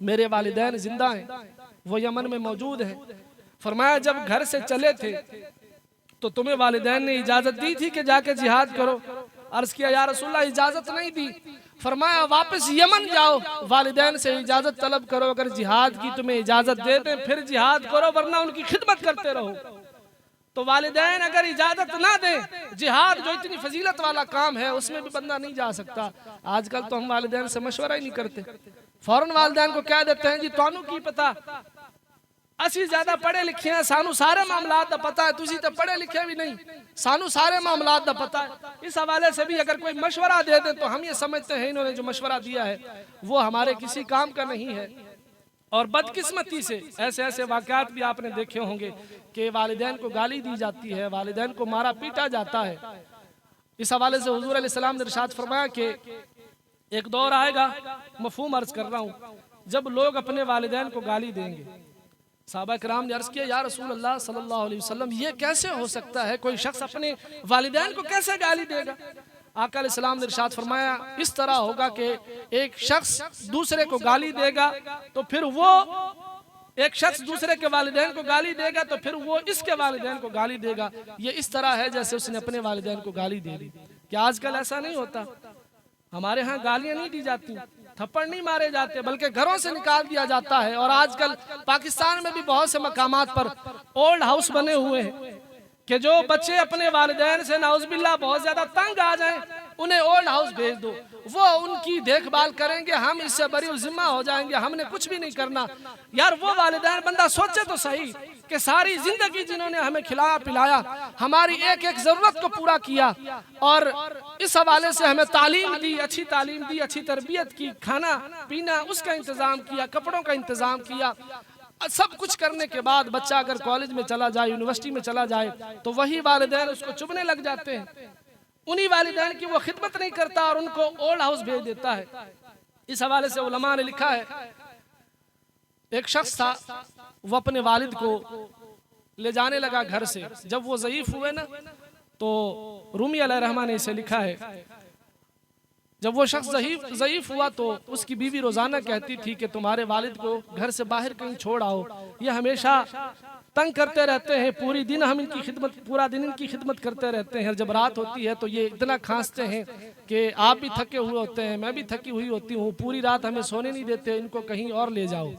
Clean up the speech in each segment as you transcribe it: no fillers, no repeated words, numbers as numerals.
मेरे वालिदैन जिंदा हैं, वो यमन में मौजूद हैं। फरमाया जब घर से चले थे तो तुम्हें वालिदैन ने इजाजत दी थी कि जाके जिहाद करो? अर्ज किया या रसूलल्लाह इजाजत नहीं दी। फरमाया वापस यमन जाओ, वालिदैन से इजाजत तलब करो, अगर जिहाद की तुम्हें इजाजत दे दें फिर जिहाद करो, वरना उनकी खिदमत करते रहो। तो वालिदैन अगर इजाजत ना दे, जिहाद जो इतनी फजीलत वाला काम है उसमें भी बंदा नहीं जा सकता। आजकल तो हम वालिदैन से मशवरा ही नहीं करते, फौरन वालिदैन को कह देते हैं जी तुहानू की पता, असी ज्यादा पढ़े लिखे हैं, सानू सारे मामलात दा पता है, तुसी तो पढ़े लिखे भी नहीं, सानू सारे मामलात दा पता है। इस हवाले से भी अगर कोई मशवरा दे दे तो हम ये समझते हैं इन्होंने जो मशवरा दिया है वो हमारे किसी काम का नहीं है। और बदकिस्मती से ऐसे ऐसे वाक़यात भी आपने देखे होंगे कि वालिदैन को गाली दी जाती है, वालिदैन को मारा पीटा जाता है। इस हवाले से हुजूर अलैहिस्सलाम ने इरशाद फरमाया कि एक दौर आएगा, मफहूम अर्ज कर रहा हूँ, जब लोग अपने वालिदैन को गाली देंगे। साहबा किराम ने अर्ज किया या रसूल अल्लाह सल्लल्लाहु अलैहि वसल्लम ये कैसे हो सकता है, कोई शख्स अपने वालिदैन को कैसे गाली देगा? आका अलैहिस्सलाम ने इरशाद फरमाया इस तरह होगा कि एक शख्स दूसरे को गाली देगा तो फिर वो एक शख्स दूसरे के वालिदैन को गाली देगा तो फिर वो इसके वालिदैन को गाली देगा। ये इस तरह है जैसे उसने अपने वालिदैन को गाली दे दी। क्या आजकल ऐसा नहीं होता? हमारे यहाँ गालियां नहीं दी जाती, थप्पड़ नहीं मारे जाते, बल्कि घरों से निकाल दिया जाता है। और आजकल पाकिस्तान में भी बहुत से मकामात पर ओल्ड हाउस बने हुए हैं कि जो बच्चे अपने वालिदैन से नाउज़ुबिल्लाह बहुत ज्यादा तंग आ जाएं, उन्हें ओल्ड हाउस भेज दो, वो उनकी देखभाल करेंगे, हम इससे बरी जिम्मा हो जाएंगे, हमने कुछ भी नहीं करना। यार वो वालिदैन, बंदा सोचे तो सही कि सारी जिंदगी जिन्होंने हमें खिलाया पिलाया, हमारी एक एक जरूरत को पूरा किया और इस हवाले से हमें तालीम दी, अच्छी तालीम दी, अच्छी तरबियत की, खाना पीना उसका इंतजाम किया, कपड़ों का इंतजाम किया, सब कुछ करने के बाद बच्चा अगर कॉलेज में चला जाए, यूनिवर्सिटी में चला जाए तो वही वालिदैन उसको चुभने लग जाते हैं। उन्हीं वालिदैन की वो खिदमत नहीं करता और उनको ओल्ड हाउस भेज देता है। इस हवाले से उलमा ने लिखा है एक शख्स था, वो अपने वालिद को ले जाने लगा घर से। जब वो ज़ईफ हुए ना तो रूमी अलैहिर्रहमा ने इसे लिखा है, जब वो शख्स ज़ईफ हुआ तो उसकी बीवी रोजाना कहती थी कि तुम्हारे वालिद को घर से बाहर कहीं छोड़ आओ, ये हमेशा तंग करते रहते हैं, पूरा दिन इनकी खिदमत करते रहते हैं। जब रात होती है तो ये इतना खांसते हैं कि आप भी थके हुए होते हैं, मैं भी थकी हुई होती हूँ, पूरी रात हमें सोने नहीं देते, इनको कहीं और ले जाओ।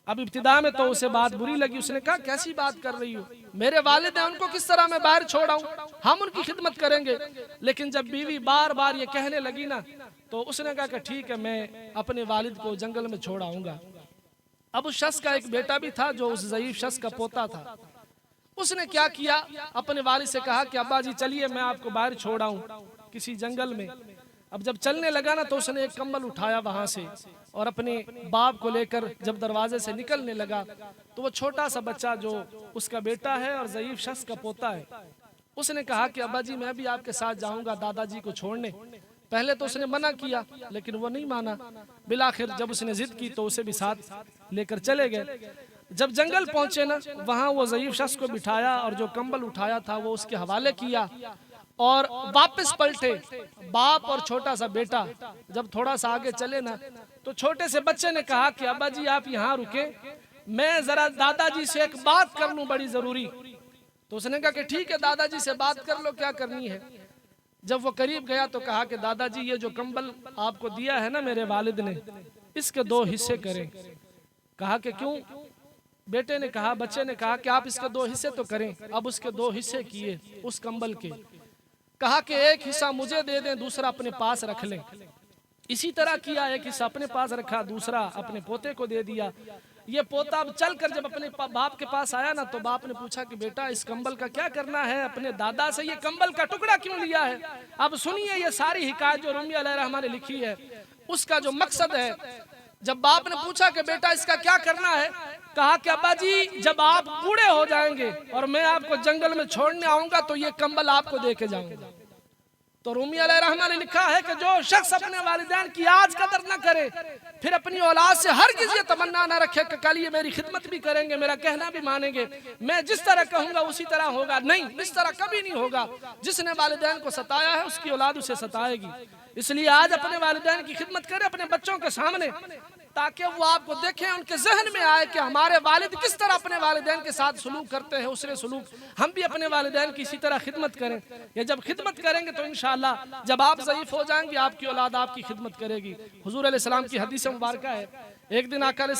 अब इब्तिदा में तो उसे बात बुरी लगी, उसने कहा कैसी बात कर रही हो, मेरे वालिद हैं, उनको किस तरह मैं बाहर छोड़ आऊं, हम उनकी खिदमत करेंगे। लेकिन जब बीवी बार बार ये कहने लगी ना तो उसने कहा कि ठीक है मैं अपने वालिद को जंगल में छोड़ आऊंगा। अब उस शख्स का एक बेटा भी था जो उस ज़ईफ शख्स का पोता था। उसने क्या किया, अपने वालिद से कहा कि अब्बा जी चलिए मैं आपको बाहर छोड़ आऊं किसी जंगल में। अब जब चलने लगा ना तो उसने एक कंबल उठाया वहां से और अपने बाप को लेकर जब दरवाजे से निकलने लगा तो वो छोटा सा बच्चा जो उसका बेटा है और ज़ईफ शख्स का पोता है, उसने कहा कि अब्बा जी मैं भी आपके साथ जाऊंगा दादाजी को छोड़ने। पहले तो उसने मना किया लेकिन वो नहीं माना, बिलाखिर जब उसने जिद की तो उसे भी साथ लेकर चले गए। जब जंगल पहुंचे ना वहां वो ज़ईफ शख्स को बिठाया और जो कंबल उठाया था वो उसके हवाले किया और वापस पलटे। बाप और छोटा सा बेटा जब थोड़ा सा आगे चले ना तो छोटे से बच्चे ने कहा कि अब्बा जी आप यहाँ रुके, मैं जरा दादाजी से एक बात कर लूं बड़ी जरूरी। तो उसने कहा कि ठीक है दादाजी से बात कर लो, क्या करनी है। जब वो करीब गया तो कहा कि दादाजी ये जो कंबल आपको दिया है ना मेरे वालिद ने, इसके 2 हिस्से करें। कहा कि क्यों? बेटे ने कहा, बच्चे ने कहा कि आप इसके 2 हिस्से तो करें। अब उसके 2 हिस्से किए उस कंबल के। कहा कि एक हिस्सा मुझे दे दें, दूसरा अपने पास रख लें। इसी तरह किया, एक हिस्सा अपने पास रखा, दूसरा अपने पोते को दे दिया। ये पोता अब चलकर जब अपने बाप के पास आया ना तो बाप ने पूछा कि बेटा इस कंबल का क्या करना है, अपने दादा से ये कंबल का टुकड़ा क्यों लिया है। अब सुनिए ये सारी हिकायत जो रूमी अलैहिर्रहमा ने लिखी है उसका जो मकसद है। जब बाप ने पूछा कि बेटा इसका क्या करना है, कहा कि अब्बा जी जब आप बूढ़े हो जाएंगे और मैं आपको जंगल में छोड़ने आऊंगा तो ये कंबल आपको दे के जाऊंगा। तो रूमी अलैहिर्रहमा ने लिखा है कि जो शख्स अपने वालिदैन की आज कदर न करे फिर अपनी औलाद से हरगिज़ ये तमन्ना न रखे कि कल ये मेरी खिदमत भी करेंगे, मेरा कहना भी मानेंगे, मैं जिस तरह कहूंगा उसी तरह होगा। नहीं, इस तरह कभी नहीं होगा। जिसने वालिदैन को सताया है उसकी औलाद उसे सताएगी। इसलिए आज अपने वालिदैन की खिदमत करें, अपने बच्चों के सामने ताकि वो आपको देखें, उनके जहन में आए कि हमारे वालिद किस तरह अपने वालिदैन के साथ सलूक करते हैं, उसने सलूक हम भी अपने वालिदैन की इसी तरह खिदमत करें। ये जब खिदमत करेंगे तो इंशाअल्लाह जब आप ज़ईफ़ हो जाएंगे आपकी औलाद आपकी खिदमत करेगी। हुजूर अलैहिस्सलाम की हदीस मुबारक है, एक दिन आका अलैहिस्सलाम